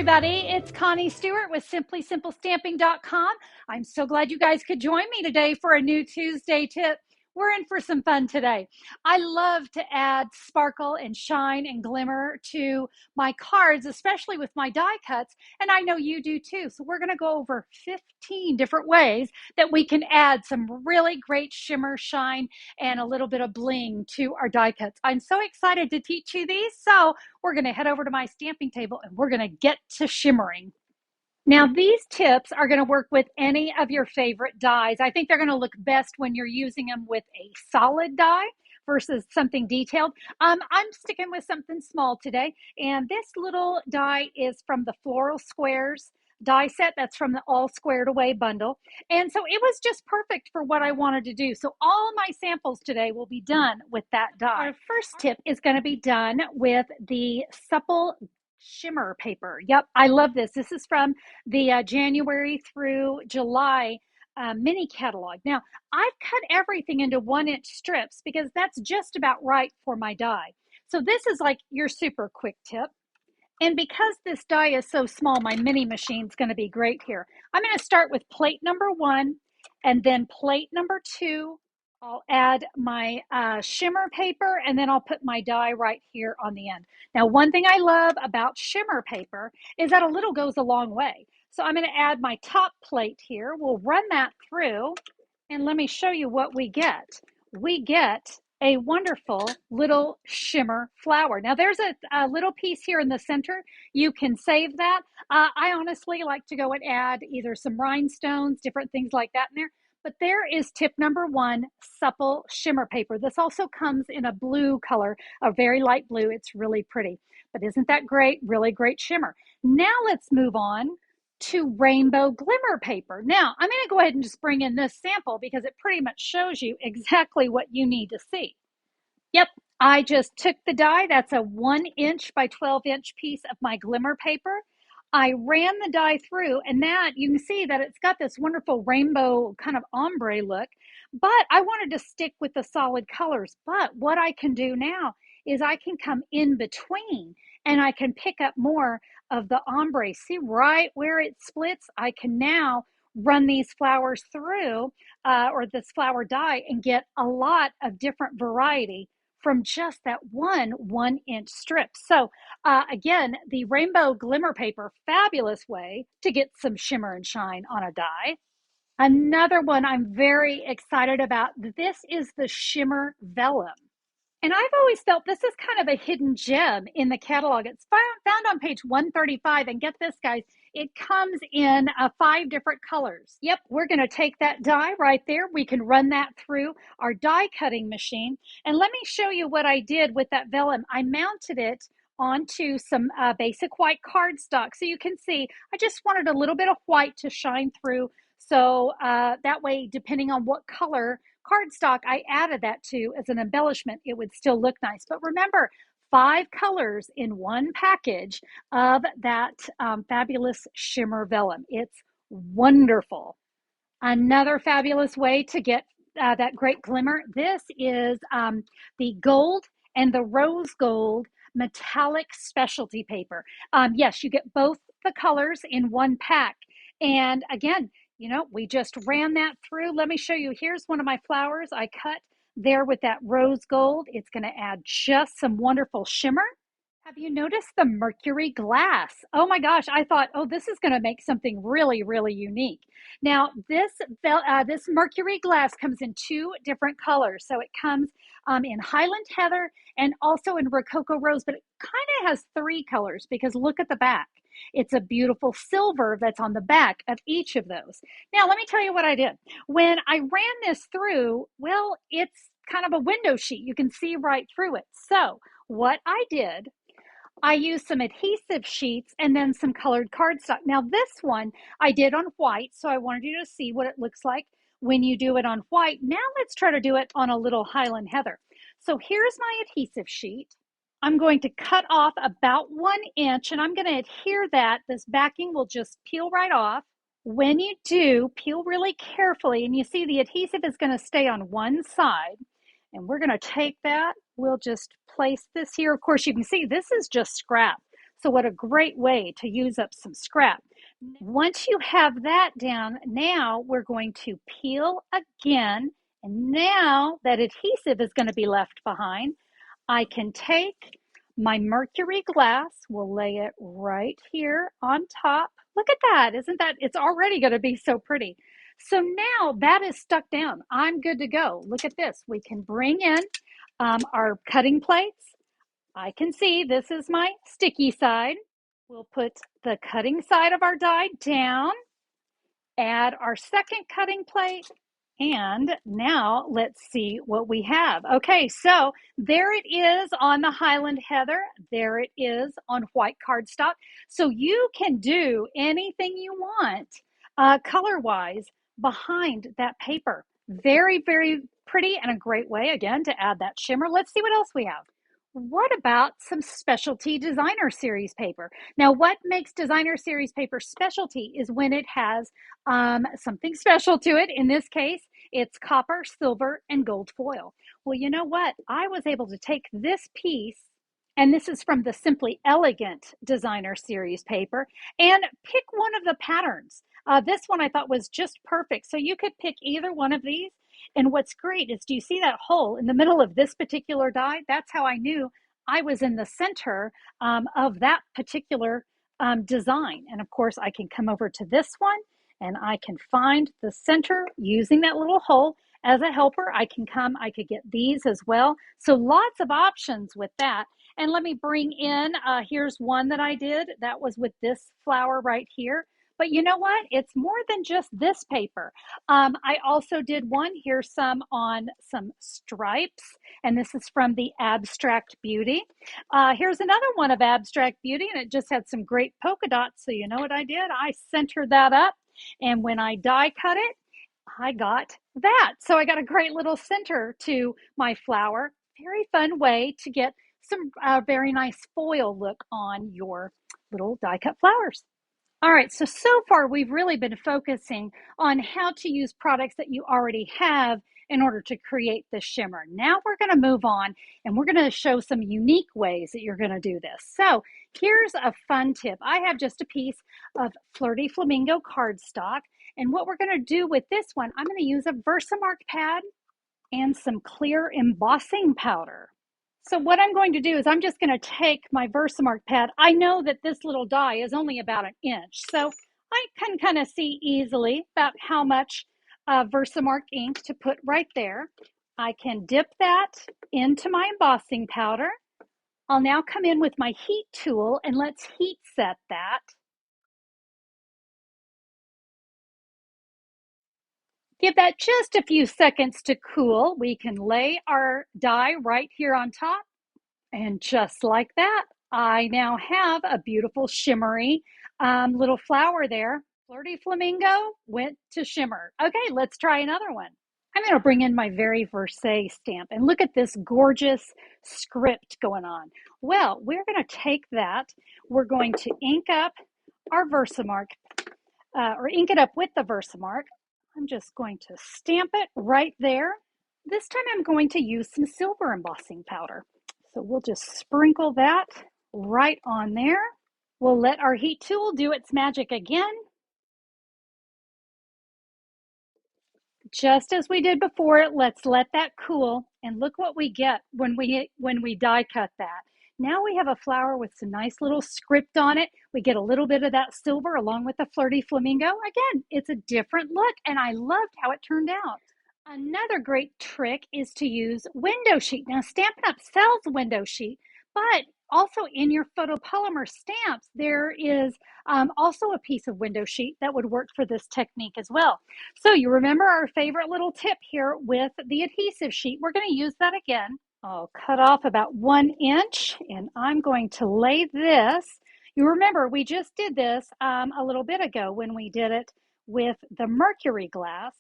everybody. It's Connie Stewart with SimplySimpleStamping.com. I'm so glad you guys could join me today for a new Tuesday tip. We're in for some fun today. I love to add sparkle and shine and glimmer to my cards, especially with my die cuts, and I know you do too. So we're going to go over 15 different ways that we can add some really great shimmer, shine, and a little bit of bling to our die cuts. I'm so excited to teach you these. So we're going to head over to my stamping table and we're going to get to shimmering. Now, these tips are going to work with any of your favorite dies. I think they're going to look best when you're using them with a solid die versus something detailed. I'm sticking with something small today, and this little die is from the Floral Squares die set. That's from the All Squared Away bundle, and so it was just perfect for what I wanted to do. So all my samples today will be done with that die. Our first tip is going to be done with the Supple Shimmer paper. Yep, I love this. This is from the January through July mini catalog. Now, I've cut everything into 1-inch strips because that's just about right for my die. So this is like your super quick tip. And because this die is so small, my mini machine's going to be great here. I'm going to start with plate number 1 and then plate number 2. I'll add my shimmer paper, and then I'll put my die right here on the end. Now, one thing I love about shimmer paper is that a little goes a long way. So I'm going to add my top plate here. We'll run that through, and let me show you what we get. We get a wonderful little shimmer flower. Now, there's a little piece here in the center. You can save that. I honestly like to go and add either some rhinestones, different things like that in there. But there is tip number 1, Supple shimmer paper. This also comes in a blue color, a very light blue. It's really pretty. But isn't that great? Really great shimmer. Now let's move on to rainbow glimmer paper. Now, I'm going to go ahead and just bring in this sample because it pretty much shows you exactly what you need to see. Yep, I just took the die. That's a 1-inch by 12-inch piece of my glimmer paper. I ran the die through, and that you can see that it's got this wonderful rainbow kind of ombre look, but I wanted to stick with the solid colors. But what I can do now is I can come in between and I can pick up more of the ombre. See right where it splits? I can now run these flowers through or this flower die and get a lot of different variety from just that 1-inch strip. So again, the rainbow glimmer paper, fabulous way to get some shimmer and shine on a die. Another one I'm very excited about, this is the Shimmer Velllum. And I've always felt this is kind of a hidden gem in the catalog. It's found on page 135. And get this, guys, it comes in 5 different colors. Yep, we're going to take that die right there. We can run that through our die cutting machine. And let me show you what I did with that vellum. I mounted it onto some basic white cardstock. So you can see, I just wanted a little bit of white to shine through. So that way, depending on what color cardstock I added that to as an embellishment, it would still look nice. But remember, 5 colors in one package of that fabulous shimmer vellum. It's wonderful. Another fabulous way to get that great glimmer. This is the gold and the rose gold metallic specialty paper. Yes, you get both the colors in one pack. And again, you know, we just ran that through. Let me show you. Here's one of my flowers I cut there with that rose gold. It's going to add just some wonderful shimmer. Have you noticed the Mercury glass? Oh my gosh, I thought, oh, this is going to make something really, really unique. Now, this Mercury glass comes in 2 different colors. So it comes in Highland Heather and also in Rococo Rose, but it kind of has 3 colors because look at the back. It's a beautiful silver that's on the back of each of those. Now, let me tell you what I did. When I ran this through, well, it's kind of a window sheet. You can see right through it. So what I did, I used some adhesive sheets and then some colored cardstock. Now, this one I did on white, so I wanted you to see what it looks like when you do it on white. Now let's try to do it on a little Highland Heather. So here's my adhesive sheet. I'm going to cut off about 1 inch, and I'm going to adhere that. This backing will just peel right off. When you do, peel really carefully, and you see the adhesive is going to stay on one side. And we're going to take that. We'll just place this here. Of course, you can see this is just scrap. So what a great way to use up some scrap. Once you have that down, now we're going to peel again. And now that adhesive is going to be left behind, I can take my Mercury glass, we'll lay it right here on top. Look at that, isn't that, it's already going to be so pretty. So now that is stuck down. I'm good to go. Look at this. We can bring in our cutting plates. I can see this is my sticky side. We'll put the cutting side of our die down, add our second cutting plate, and now let's see what we have. Okay, so there it is on the Highland Heather. There it is on white cardstock. So you can do anything you want color-wise behind that paper. Very, very pretty and a great way, again, to add that shimmer. Let's see what else we have. What about some specialty designer series paper? Now, what makes designer series paper specialty is when it has something special to it. In this case, it's copper, silver, and gold foil. Well, you know what? I was able to take this piece, and this is from the Simply Elegant designer series paper, and pick one of the patterns. This one I thought was just perfect. So you could pick either one of these. And what's great is, do you see that hole in the middle of this particular die? That's how I knew I was in the center of that particular design. And of course, I can come over to this one and I can find the center using that little hole as a helper. I could get these as well. So lots of options with that. And let me bring in, here's one that I did. That was with this flower right here. But you know what? It's more than just this paper. I also did one, here's some on some stripes, and this is from the Abstract Beauty. Here's another one of Abstract Beauty, and it just had some great polka dots. So you know what I did? I centered that up, and when I die cut it, I got that. So I got a great little center to my flower. Very fun way to get some very nice foil look on your little die cut flowers. All right, so far we've really been focusing on how to use products that you already have in order to create the shimmer. Now we're going to move on and we're going to show some unique ways that you're going to do this. So here's a fun tip. I have just a piece of Flirty Flamingo cardstock, and what we're going to do with this one, I'm going to use a Versamark pad and some clear embossing powder. So what I'm going to do is I'm just going to take my Versamark pad. I know that this little die is only about an inch, so I can kind of see easily about how much Versamark ink to put right there. I can dip that into my embossing powder. I'll now come in with my heat tool and let's heat set that. Give that just a few seconds to cool. We can lay our die right here on top. And just like that, I now have a beautiful shimmery little flower there. Flirty Flamingo went to shimmer. Okay, let's try another one. I'm going to bring in my very Versailles stamp. And look at this gorgeous script going on. Well, we're going to take that. We're going to ink up our Versamark, or ink it up with the Versamark. I'm just going to stamp it right there. This time I'm going to use some silver embossing powder. So we'll just sprinkle that right on there. We'll let our heat tool do its magic again. Just as we did before, let's let that cool, and look what we get when we die cut that. Now we have a flower with some nice little script on it. We get a little bit of that silver along with the Flirty Flamingo. Again, it's a different look, and I loved how it turned out. Another great trick is to use window sheet. Now, Stampin' Up! Sells window sheet, but also in your photopolymer stamps, there is also a piece of window sheet that would work for this technique as well. So you remember our favorite little tip here with the adhesive sheet. We're going to use that again. I'll cut off about 1 inch, and I'm going to lay this. You remember we just did this a little bit ago when we did it with the Mercury glass.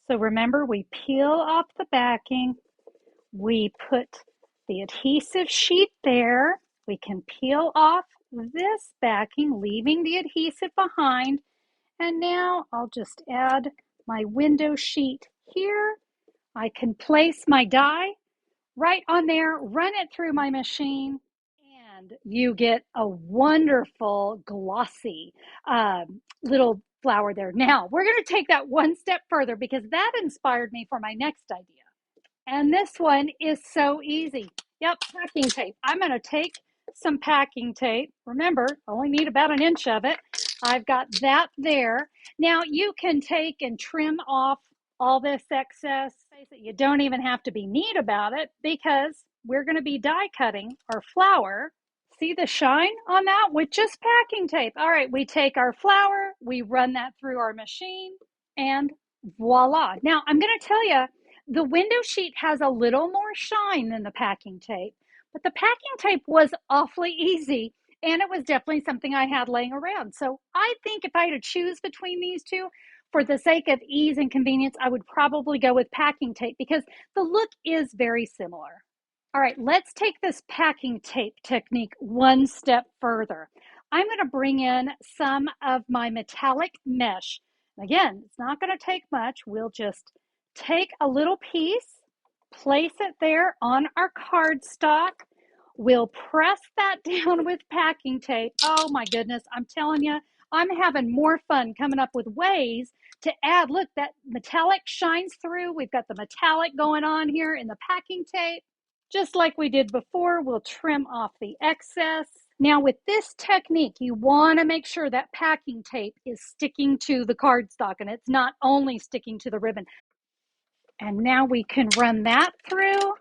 So remember, we peel off the backing, we put the adhesive sheet there, we can peel off this backing, leaving the adhesive behind, and now I'll just add my window sheet here. I can place my die right on there, run it through my machine, And you get a wonderful glossy little flower there. Now we're going to take that one step further because that inspired me for my next idea. And this one is so easy. Yep, packing tape. I'm going to take some packing tape. Remember, only need about an inch of it. I've got that there. Now you can take and trim off all this excess. You don't even have to be neat about it because we're going to be die cutting our flower. See the shine on that with just packing tape. All right, we take our flower, we run that through our machine, and voila. Now I'm going to tell you, the window sheet has a little more shine than the packing tape, but the packing tape was awfully easy, and it was definitely something I had laying around. So I think if I had to choose between these two, for the sake of ease and convenience, I would probably go with packing tape because the look is very similar. All right, let's take this packing tape technique one step further. I'm going to bring in some of my metallic mesh. Again, it's not going to take much. We'll just take a little piece, place it there on our cardstock. We'll press that down with packing tape. Oh my goodness, I'm telling you, I'm having more fun coming up with ways to add. Look, that metallic shines through. We've got the metallic going on here in the packing tape. Just like we did before, we'll trim off the excess. Now with this technique, you want to make sure that packing tape is sticking to the cardstock and it's not only sticking to the ribbon. And now we can run that through.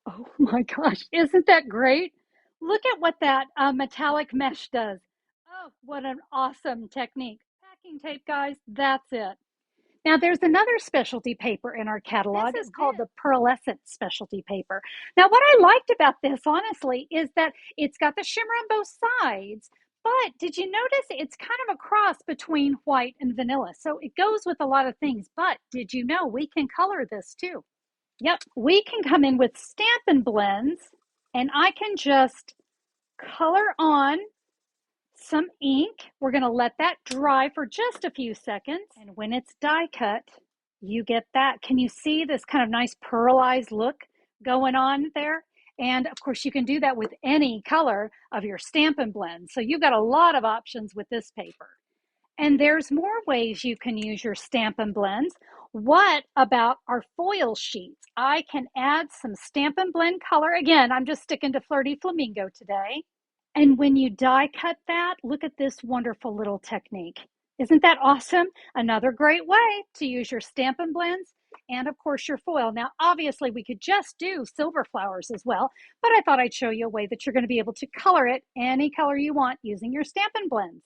Oh my gosh, isn't that great? Look at what that metallic mesh does. Oh, what an awesome technique. Packing tape, guys, that's it. Now, there's another specialty paper in our catalog. This is called the Pearlescent specialty paper. Now, what I liked about this, honestly, is that it's got the shimmer on both sides, but did you notice it's kind of a cross between white and vanilla? So it goes with a lot of things, but did you know we can color this too? Yep, we can come in with Stampin' Blends, and I can just color on some ink. We're going to let that dry for just a few seconds. And when it's die cut, you get that. Can you see this kind of nice pearlized look going on there? And of course, you can do that with any color of your Stampin' Blend. So you've got a lot of options with this paper. And there's more ways you can use your Stampin' Blends. What about our foil sheets? I can add some Stampin' Blend color. Again, I'm just sticking to Flirty Flamingo today. And when you die cut that, look at this wonderful little technique. Isn't that awesome? Another great way to use your Stampin' Blends and of course your foil. Now, obviously we could just do silver flowers as well, but I thought I'd show you a way that you're going to be able to color it any color you want using your Stampin' Blends.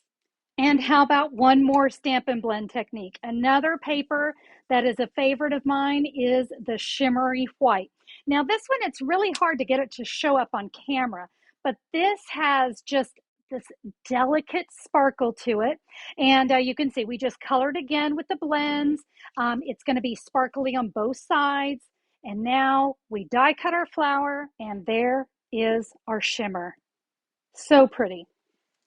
And how about one more Stampin' Blend technique? Another paper that is a favorite of mine is the Shimmery White. Now this one, it's really hard to get it to show up on camera, but this has just this delicate sparkle to it. And you can see we just colored again with the blends. It's going to be sparkly on both sides. And now we die cut our flower, and there is our shimmer. So pretty.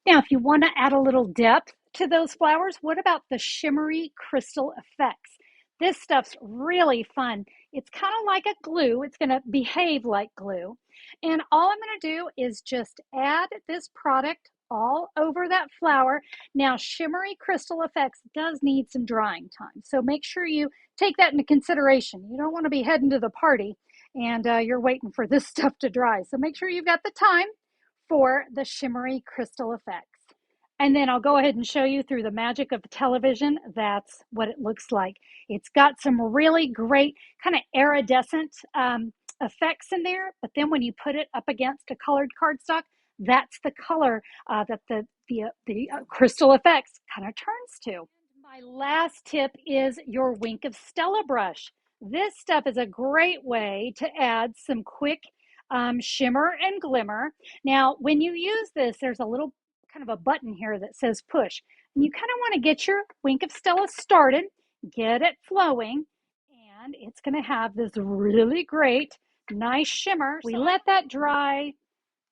Now, if you want to add a little depth to those flowers, what about the shimmery crystal effects? This stuff's really fun. It's kind of like a glue. It's going to behave like glue. And all I'm going to do is just add this product all over that flower. Now, shimmery crystal effects does need some drying time. So make sure you take that into consideration. You don't want to be heading to the party and you're waiting for this stuff to dry. So make sure you've got the time for the shimmery crystal effects. And then I'll go ahead and show you through the magic of television. That's what it looks like. It's got some really great kind of iridescent effects in there. But then when you put it up against a colored cardstock, that's the color that the crystal effects kind of turns to. My last tip is your Wink of Stella brush. This stuff is a great way to add some quick shimmer and glimmer. Now, when you use this, there's a little kind of a button here that says push. And you kind of want to get your Wink of Stella started, get it flowing, and it's going to have this really great, nice shimmer. We let that dry.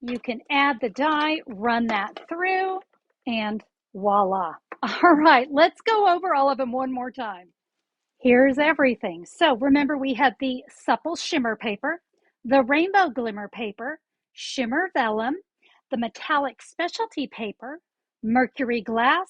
You can add the dye, run that through, and voila. All right, let's go over all of them one more time. Here's everything. So remember, we had the Supple Shimmer paper, the Rainbow Glimmer paper, Shimmer Velllum, the metallic specialty paper, Mercury glass,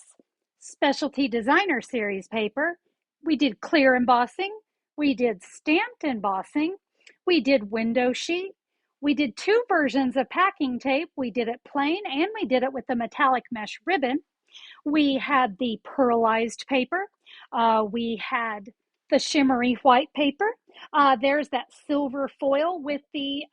specialty designer series paper. We did clear embossing. We did stamped embossing. We did window sheet. We did 2 versions of packing tape. We did it plain and we did it with the metallic mesh ribbon. We had the pearlized paper. We had the shimmery white paper. There's that silver foil with the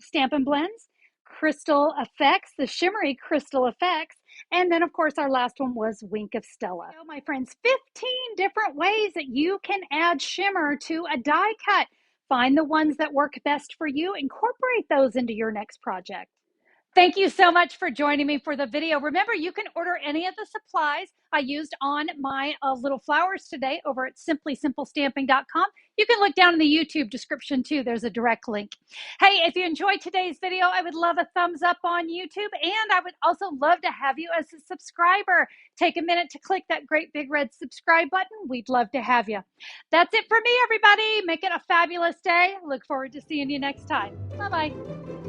Stamp and Blends. Crystal effects, the shimmery crystal effects. And then, of course, our last one was Wink of Stella. So, my friends, 15 different ways that you can add shimmer to a die cut. Find the ones that work best for you. Incorporate those into your next project. Thank you so much for joining me for the video. Remember, you can order any of the supplies I used on my little flowers today over at simplysimplestamping.com. You can look down in the YouTube description too. There's a direct link. Hey, if you enjoyed today's video, I would love a thumbs up on YouTube, and I would also love to have you as a subscriber. Take a minute to click that great big red subscribe button. We'd love to have you. That's it for me, everybody. Make it a fabulous day. Look forward to seeing you next time. Bye-bye.